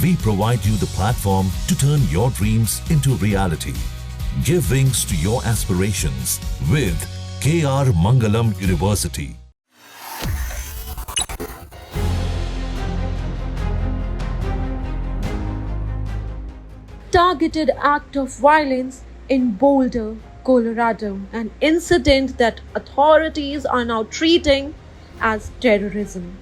we provide you the platform to turn your dreams into reality. Give wings to your aspirations with KR Mangalam University. Targeted act of violence in Boulder, Colorado, an incident that authorities are now treating as terrorism.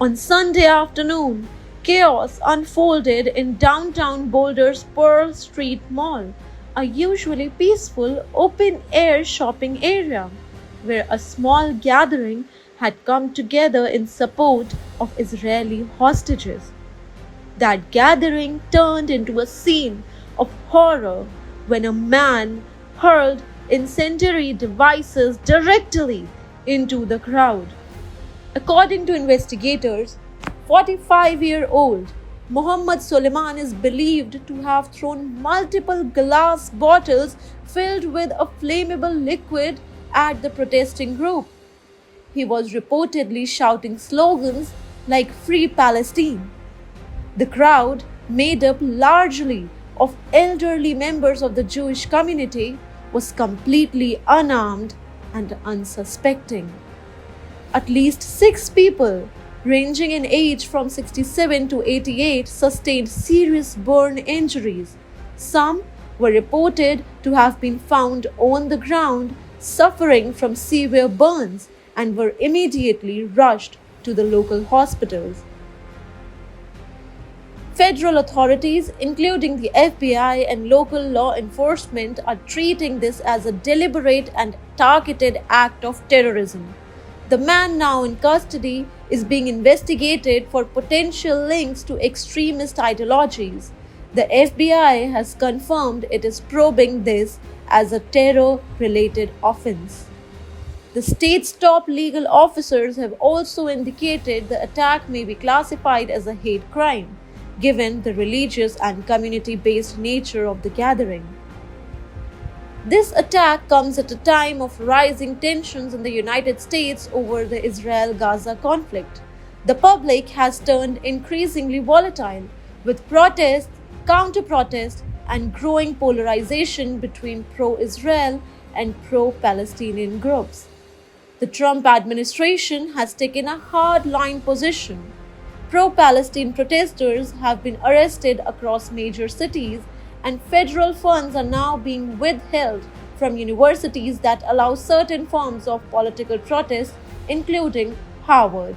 On Sunday afternoon, chaos unfolded in downtown Boulder's Pearl Street Mall, a usually peaceful open-air shopping area, where a small gathering had come together in support of Israeli hostages. That gathering turned into a scene of horror when a man hurled incendiary devices directly into the crowd. According to investigators, 45-year-old Mohammed Suleiman is believed to have thrown multiple glass bottles filled with a flammable liquid at the protesting group. He was reportedly shouting slogans like Free Palestine. The crowd, made up largely of elderly members of the Jewish community, was completely unarmed and unsuspecting. At least 6 people, ranging in age from 67 to 88, sustained serious burn injuries. Some were reported to have been found on the ground suffering from severe burns and were immediately rushed to the local hospitals. Federal authorities, including the FBI and local law enforcement, are treating this as a deliberate and targeted act of terrorism. The man now in custody is being investigated for potential links to extremist ideologies. The FBI has confirmed it is probing this as a terror-related offense. The state's top legal officers have also indicated the attack may be classified as a hate crime, given the religious and community-based nature of the gathering. This attack comes at a time of rising tensions in the United States over the Israel-Gaza conflict. The public has turned increasingly volatile, with protests, counter-protests, and growing polarization between pro-Israel and pro-Palestinian groups. The Trump administration has taken a hard-line position. Pro-Palestine protesters have been arrested across major cities, and federal funds are now being withheld from universities that allow certain forms of political protest, including Harvard.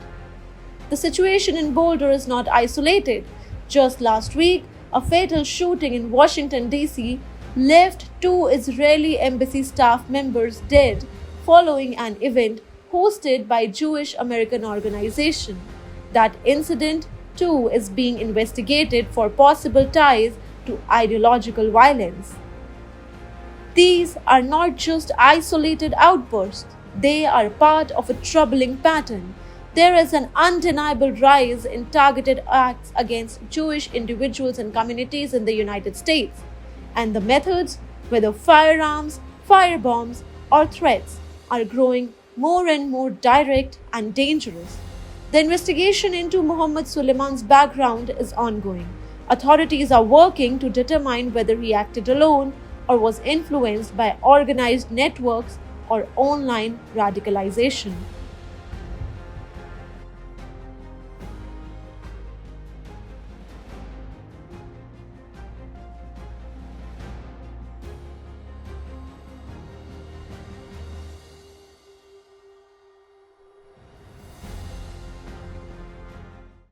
The situation in Boulder is not isolated. Just last week, a fatal shooting in Washington, D.C. left 2 Israeli embassy staff members dead following an event hosted by Jewish American organization. That incident, too, is being investigated for possible ties to ideological violence. These are not just isolated outbursts, they are part of a troubling pattern. There is an undeniable rise in targeted acts against Jewish individuals and communities in the United States, and the methods, whether firearms, firebombs, or threats, are growing more and more direct and dangerous. The investigation into Mohammed Suleiman's background is ongoing. Authorities are working to determine whether he acted alone or was influenced by organized networks or online radicalization.